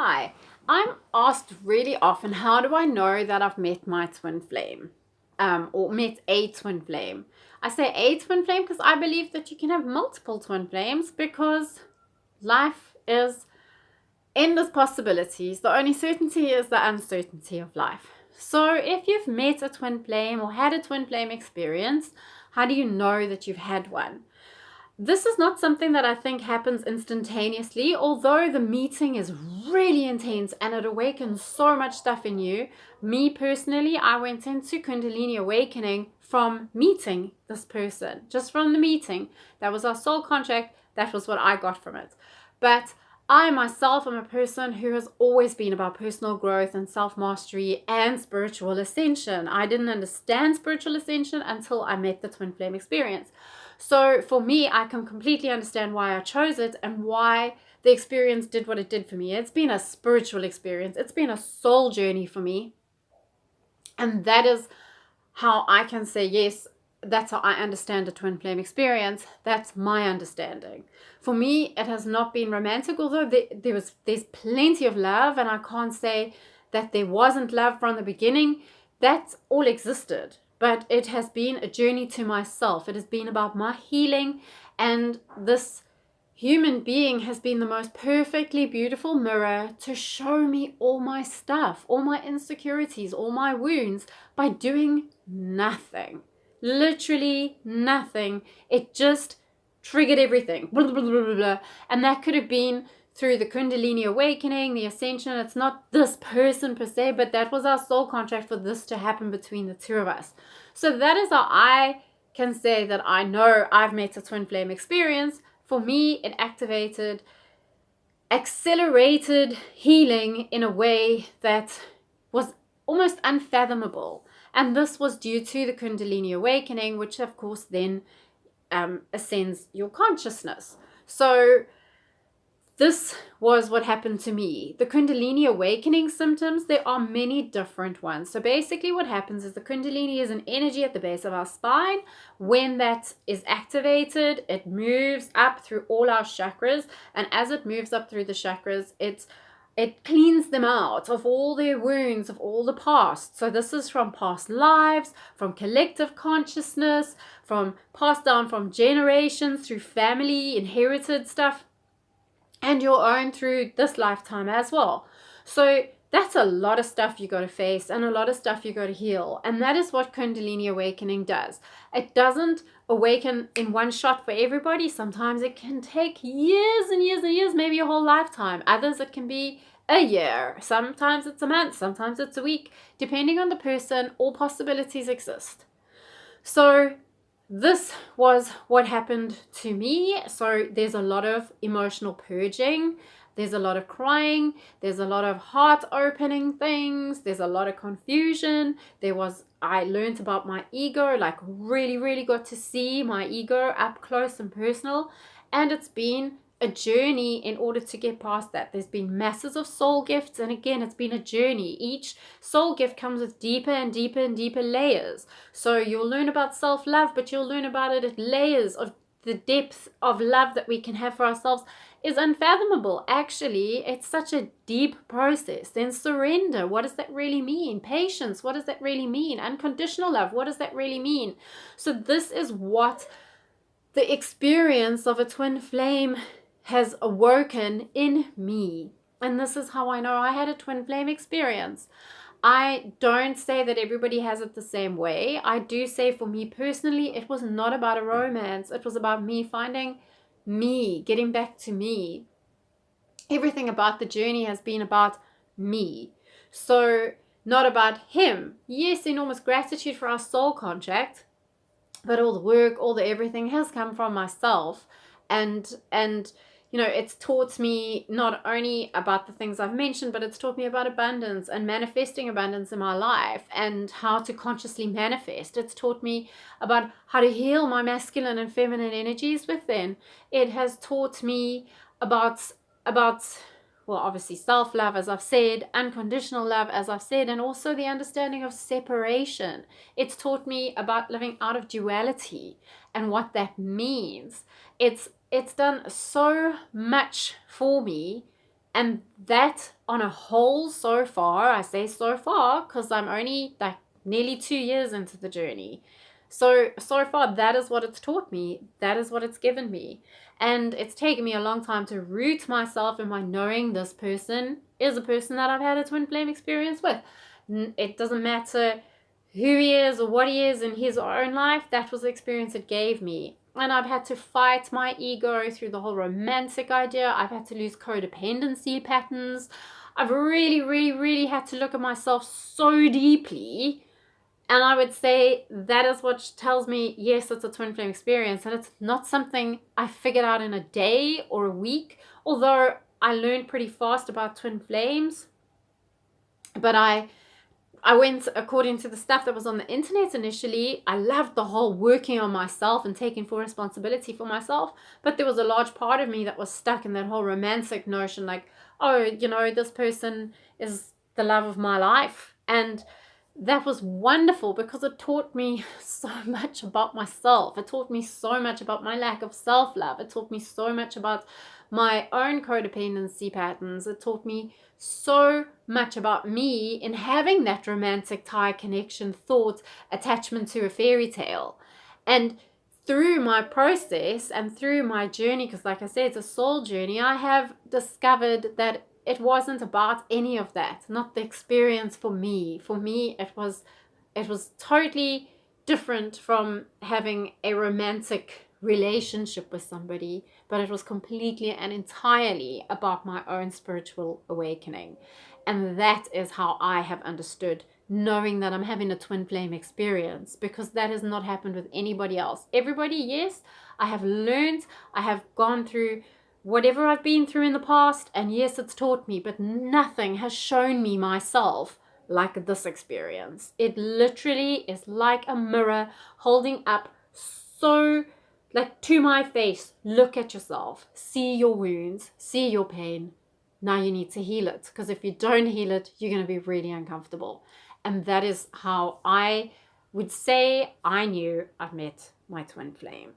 Hi, I'm asked really often, how do I know that I've met my twin flame? Or met a twin flame. I say a twin flame because I believe that you can have multiple twin flames because life is endless possibilities. The only certainty is the uncertainty of life. So if you've met a twin flame or had a twin flame experience, how do you know that you've had one? This is not something that I think happens instantaneously, although the meeting is really intense and it awakens so much stuff in you. Me personally, I went into Kundalini awakening from meeting this person, just from the meeting. That was our soul contract. That was what I got from it. But I myself am a person who has always been about personal growth and self-mastery and spiritual ascension. I didn't understand spiritual ascension until I met the twin flame experience. So for me, I can completely understand why I chose it and why the experience did what it did for me. It's been a spiritual experience. It's been a soul journey for me. And that is how I can say, yes, that's how I understand the twin flame experience. That's my understanding. For me, it has not been romantic, although there's plenty of love, and I can't say that there wasn't love from the beginning. That all existed, but it has been a journey to myself. It has been about my healing, and this human being has been the most perfectly beautiful mirror to show me all my stuff, all my insecurities, all my wounds by doing nothing. Literally nothing. It just triggered everything. Blah, blah, blah, blah, blah. And that could have been through the Kundalini awakening, the ascension. It's not this person per se, but that was our soul contract for this to happen between the two of us. So that is how I can say that I know I've met a twin flame experience. For me, it accelerated healing in a way that was almost unfathomable. And this was due to the Kundalini awakening, which of course then ascends your consciousness. So this was what happened to me. The Kundalini awakening symptoms, there are many different ones. So basically what happens is the Kundalini is an energy at the base of our spine. When that is activated, it moves up through all our chakras. And as it moves up through the chakras, it cleans them out of all their wounds, of all the past. So this is from past lives, from collective consciousness, from passed down from generations through family, inherited stuff, and your own through this lifetime as well. So that's a lot of stuff you got to face and a lot of stuff you got to heal. And that is what Kundalini awakening does. It doesn't awaken in one shot for everybody. Sometimes it can take years and years and years, maybe your whole lifetime. Others it can be a year. Sometimes it's a month. Sometimes it's a week. Depending on the person, all possibilities exist. So this was what happened to me. So there's a lot of emotional purging. There's a lot of crying. There's a lot of heart opening things. There's a lot of confusion. I learned about my ego, like really, really got to see my ego up close and personal. And it's been a journey in order to get past that. There's been masses of soul gifts, and again, it's been a journey. Each soul gift comes with deeper and deeper and deeper layers. So you'll learn about self-love, but you'll learn about it at layers of the depth of love that we can have for ourselves is unfathomable. Actually, it's such a deep process. Then surrender, what does that really mean? Patience, what does that really mean? Unconditional love, what does that really mean? So this is what the experience of a twin flame has awoken in me. And this is how I know I had a twin flame experience. I don't say that everybody has it the same way. I do say for me personally, it was not about a romance. It was about me finding me, getting back to me. Everything about the journey has been about me. So not about him. Yes, enormous gratitude for our soul contract, but all the work, all the everything has come from myself. And it's taught me not only about the things I've mentioned, but it's taught me about abundance and manifesting abundance in my life and how to consciously manifest. It's taught me about how to heal my masculine and feminine energies within. It has taught me about well, obviously self-love, as I've said, unconditional love, as I've said, and also the understanding of separation. It's taught me about living out of duality and what that means. It's done so much for me And that on a whole, so far, I say so far because I'm only like nearly 2 years into the journey. So far, that is what it's taught me. That is what it's given me. And it's taken me a long time to root myself in my knowing this person is a person that I've had a twin flame experience with. It doesn't matter who he is or what he is in his own life. That was the experience it gave me. And I've had to fight my ego through the whole romantic idea. I've had to lose codependency patterns. I've really, really, really had to look at myself so deeply. And I would say that is what tells me, yes, it's a twin flame experience. And it's not something I figured out in a day or a week. Although I learned pretty fast about twin flames. But I went according to the stuff that was on the internet initially. I loved the whole working on myself and taking full responsibility for myself. But there was a large part of me that was stuck in that whole romantic notion, like, oh, this person is the love of my life. And that was wonderful because it taught me so much about myself. It taught me so much about my lack of self-love. It taught me so much about my own codependency patterns. It taught me so much about me in having that romantic tie, connection, thought, attachment to a fairy tale. And through my process and through my journey, because like I said, it's a soul journey, I have discovered that it wasn't about any of that, not the experience for me. For me, it was totally different from having a romantic relationship with somebody, but it was completely and entirely about my own spiritual awakening. And that is how I have understood knowing that I'm having a twin flame experience, because that has not happened with anybody else. Everybody, yes, I have learned, I have gone through whatever I've been through in the past, and yes, it's taught me, but nothing has shown me myself like this experience. It literally is like a mirror holding up so, like, to my face. Look at yourself, see your wounds, see your pain. Now you need to heal it, because if you don't heal it, you're going to be really uncomfortable. And that is how I would say I knew I've met my twin flame.